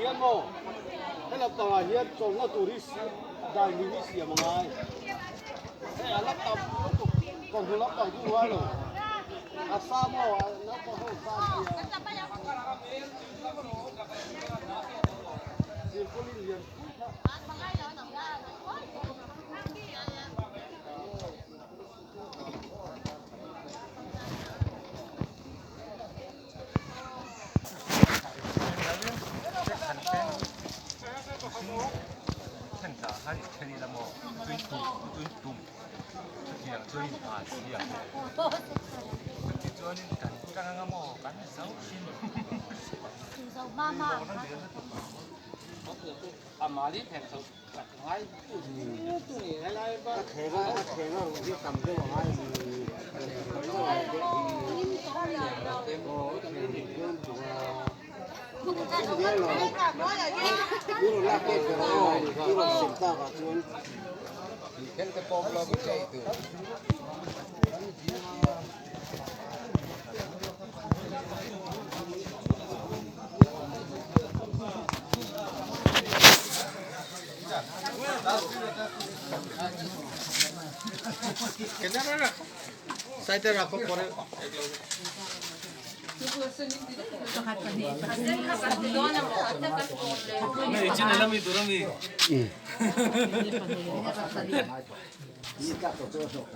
hian mo Hnatlang a hian chong na tourist dai mi ni sia mangai a lak tam kon hu lak tam tu wa lo a sa mo na ko ho sa sia pulin hian Amali thèm sầu ngay tu ni hay lai ba thèm nó đi cầm cái vào ngay Kenapa? Saya terang kok korek.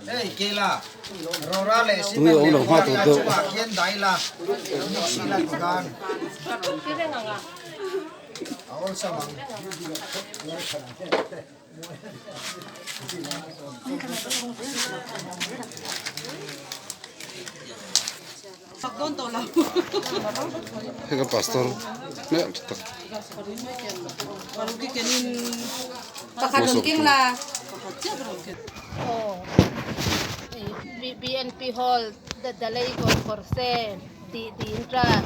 Hey, kila. Rorale sini. Coba kian daila. Sila bukan. Awal sama. Hega pastor, ne tak. Baru kikenin pakadungking lah. Oh, BNP Hall, dalay ko korse, di intra.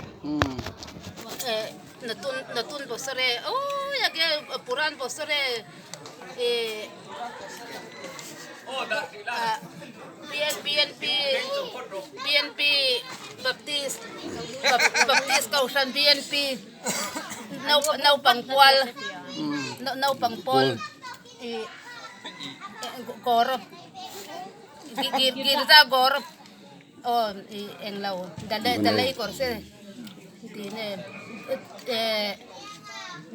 Natun bosore. Oh, yage puran bosore. BNP Baptist Kohhran BNP NAUPANG PAWL NAUPANG PAWL Gorop Girza Gorop oh englaw dalay korse dine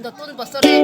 natun bosore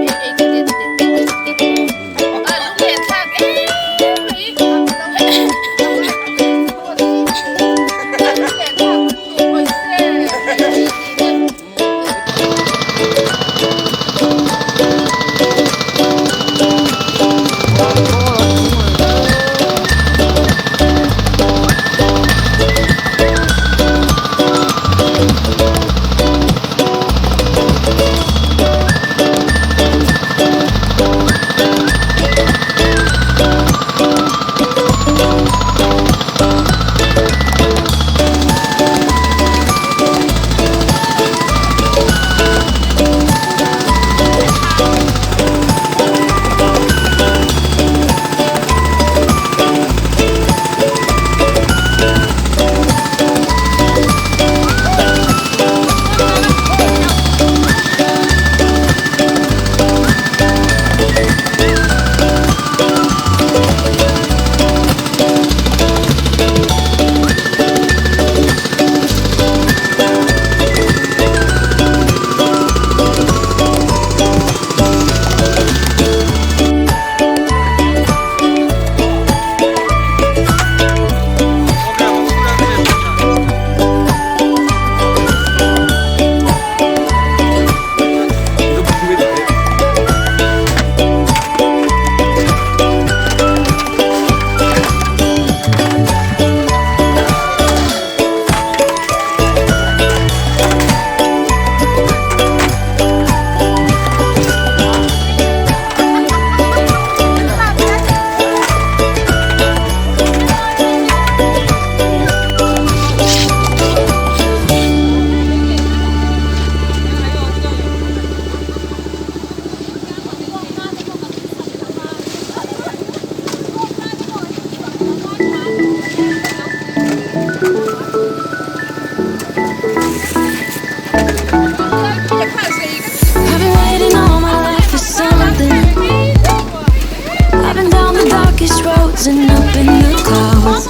rising up in the clouds,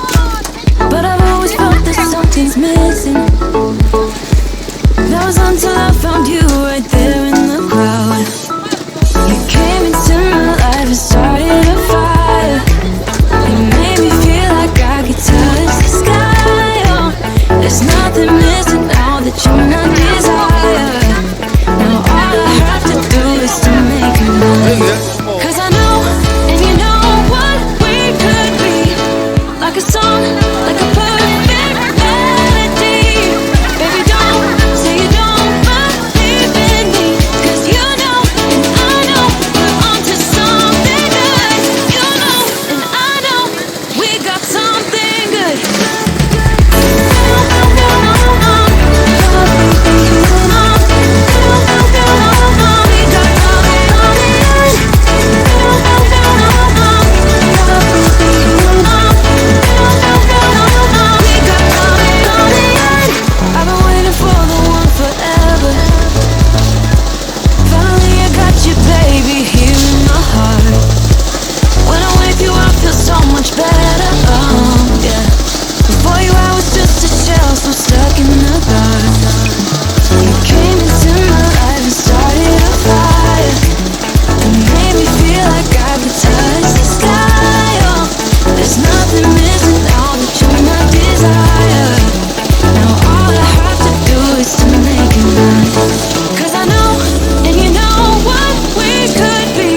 but I've always felt that something's missing. That was until I found you right there in the crowd. You came into my life and started a fire. You made me feel like I could touch the sky. Oh, there's nothing missing now that you're my desire. Now all I have to do is to make you mine. 'Cause I know, and you know what we could be. Like a song, like a perfect melody. Baby, don't say you don't believe in me. 'Cause you know, and I know, we're onto something good. You know, and I know, we got something good. I've been waiting for the one forever. Finally I got you, baby, here in my heart. When I'm with you I feel so much better, yeah. Before you I was just a shell, so stuck in the dark. You came into my life and started a fire. You made me feel like I could touch the sky, oh. There's nothing missing now that you're my desire. Now all I have to do is to make you mine. 'Cause I know, and you know what we could be.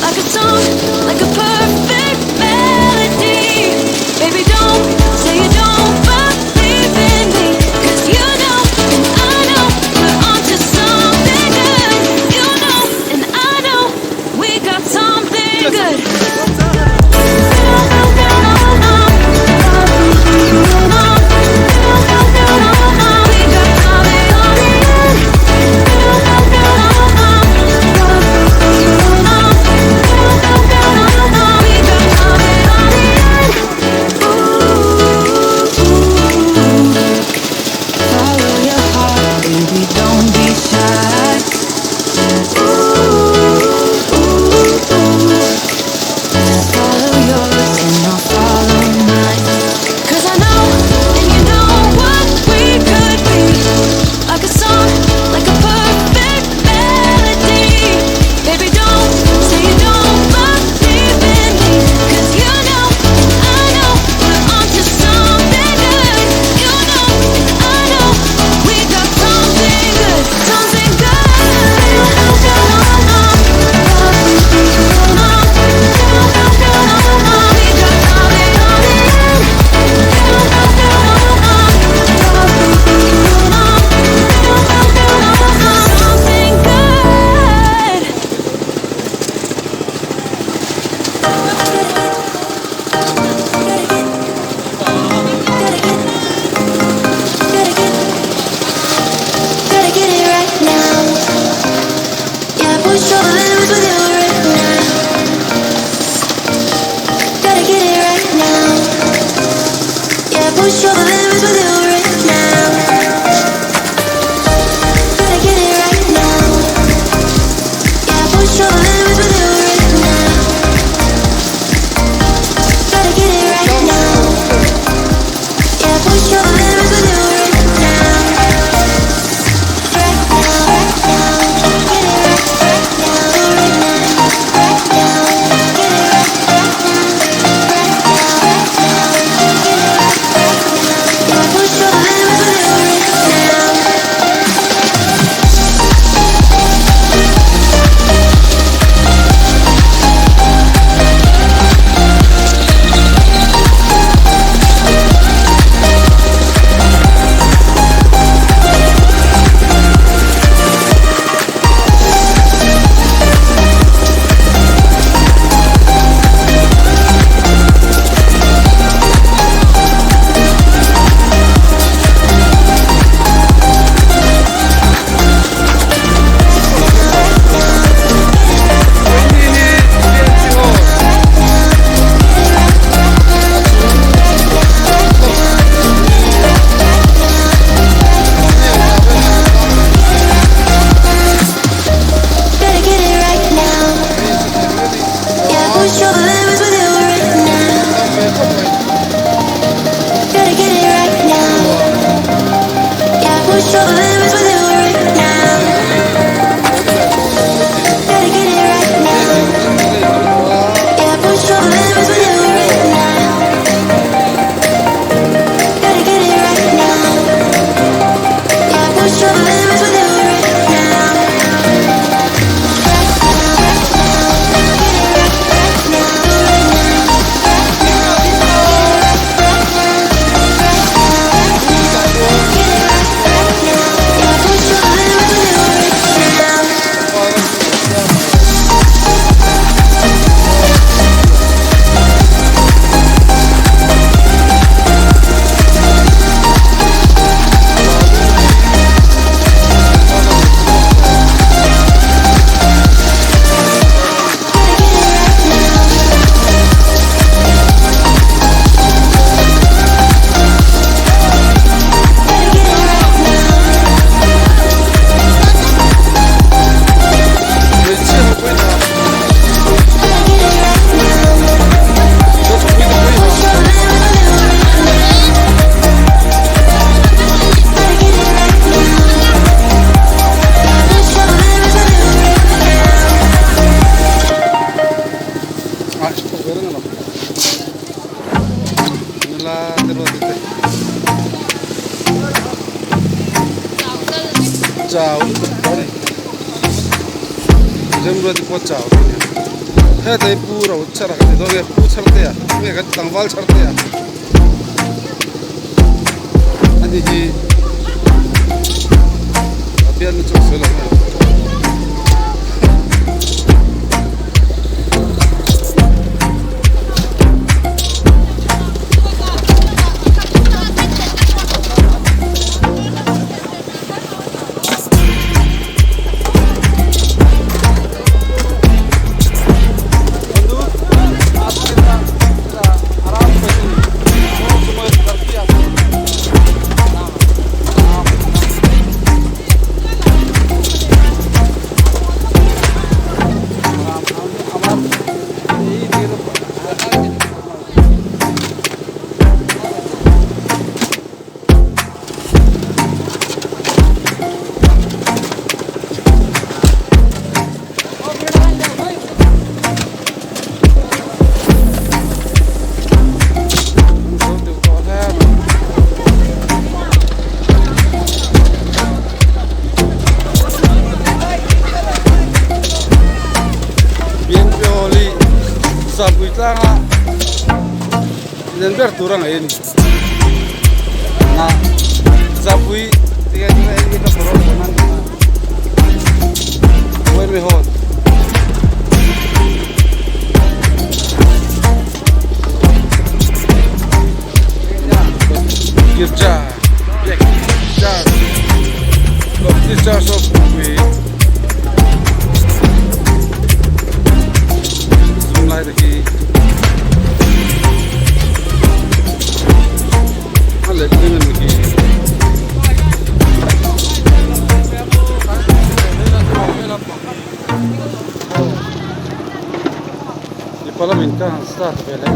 Like a song, like a perfect melody. Baby, don't say you don't believe in me. 'Cause you know, and I know, we're onto something good. You know, and I know, we got something good. Follow your heart, baby, don't be shy. Follow yours and I'll follow mine. 'Cause I know, and you know what we could be. Like a song, like a perfect melody. Baby, don't say you don't believe in me. 'Cause you know, and I know, we're onto something good. You know, and I know, we got something good. Something good. Gotta get it right now. Yeah, push all the limits with you right now. Gotta get it right now. Yeah, push all the limits with you right now. Gotta get it right now. Yeah, push all the limits with you right now. Gotta get it right now. Yeah, push all the limits with you right now. Right now, right now. Get it right now, right now, right now. Get it right now, right now, right now. Get it right now. Yeah, push all the limits with you right now. Push all the limits with you right now. push your limits with you right now. Gotta get it right now. Yeah, push your limits with you right now. Gotta get it right now. Yeah, push your limits with you right now. Chào dân luôn thì có chào thế thì pu rồi chả là cái đó nghe pu chả thế à nghe cái tang val chả thế à anh đi biên nó chụp sửa lại JAMPUI TLANG nember turang ini nah JAMPUI tiga-tiga ini kita perlu dengan when we hold kirja kirja of movie mulai lagi ada dengan lagi di parlamenta start bela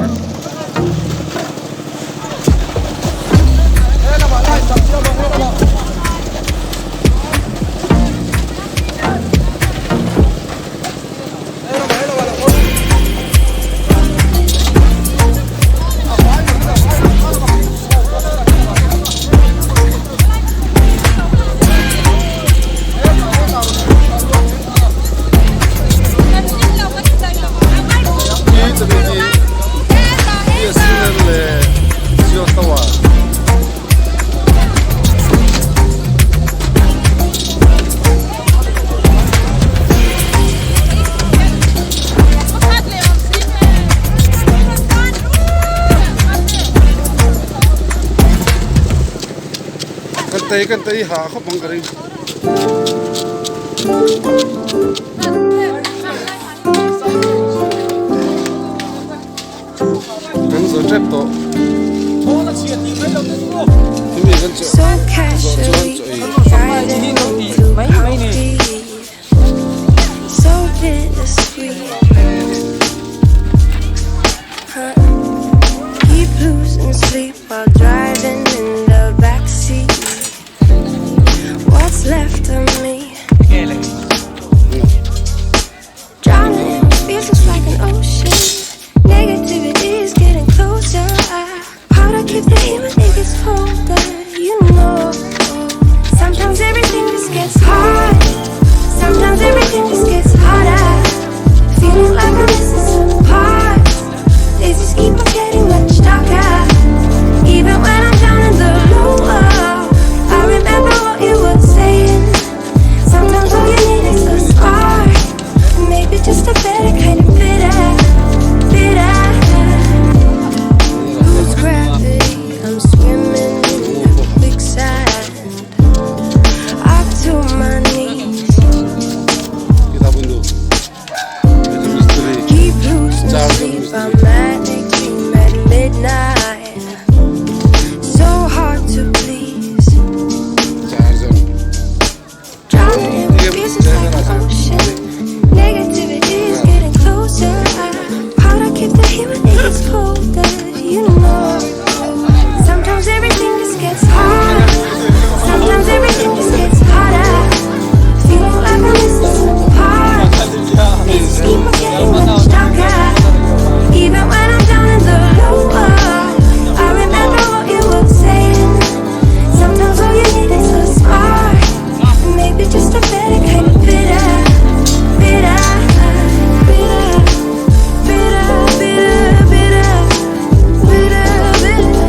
kan tay ha khawp bang kari kan zo trap to Hemi kan cho So casually guided to heartbeat. So bittersweet. Keep losing sleep while driving in the backseat. a manic dream at midnight. So hard to please. Drowning in pieces like an ocean. Negativity is getting closer. How'd I keep the heat when it gets colder? You know. Sometimes everything just gets harder. Sometimes everything just gets harder. Feeling like I'm missing some part. This scheme of getting much darker. Even when I'm down in the lower, I remember what you were saying. Sometimes all you need is a spark. Maybe just a better kind of bitter. Bitter, bitter, bitter, bitter, bitter, bitter,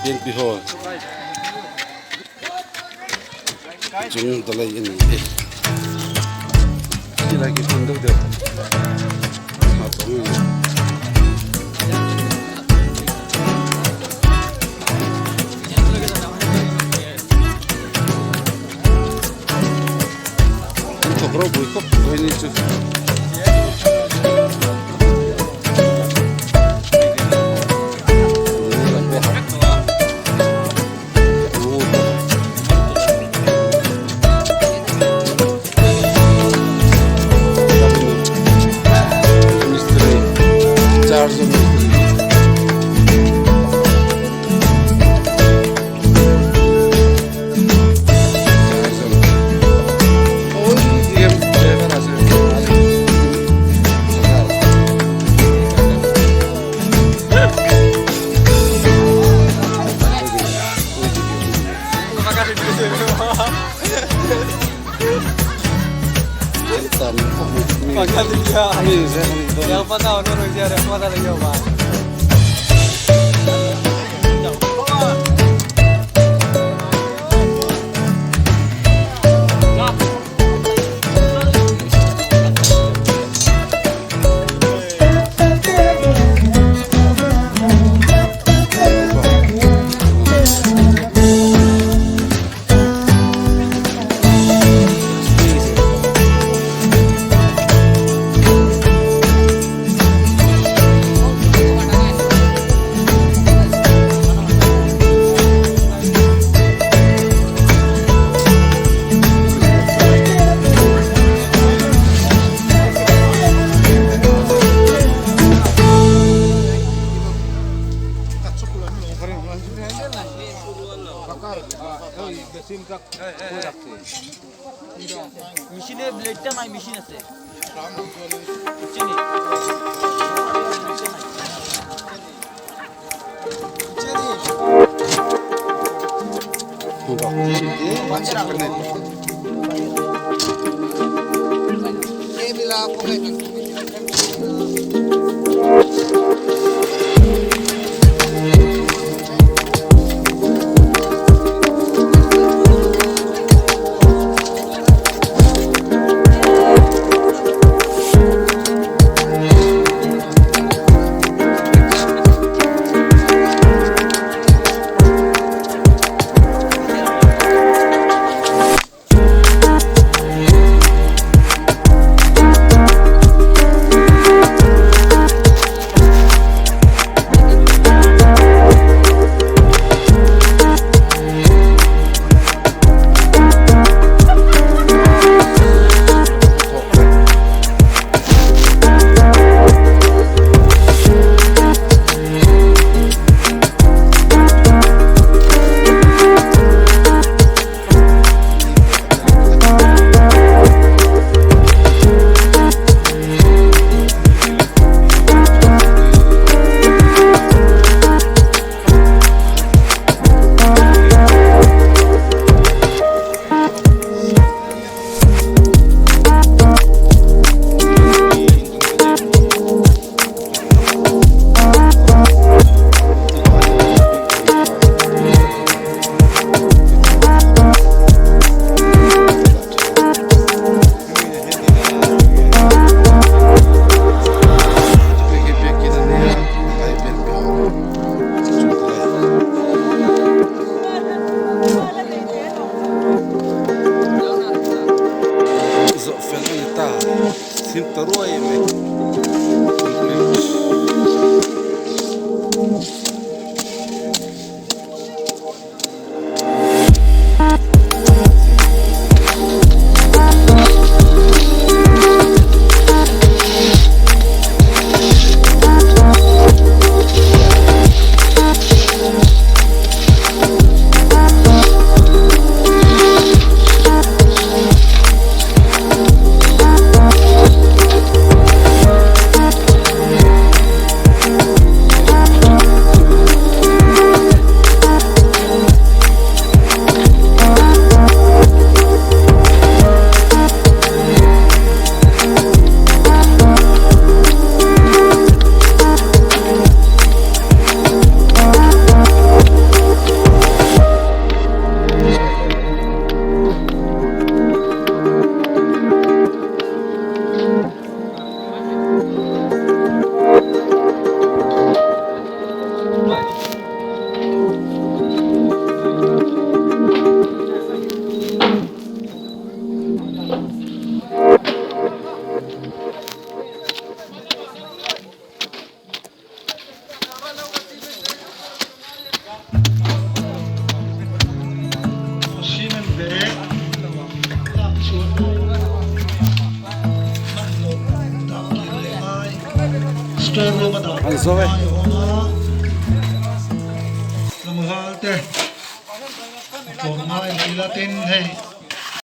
BNP hall chung dalai ini ini lagi punduk dia untuk robo ikut ini tu মেশিনে ব্লেডটা নাই machine আছে Rồi. Làm hal te. Còn mai là tin hay.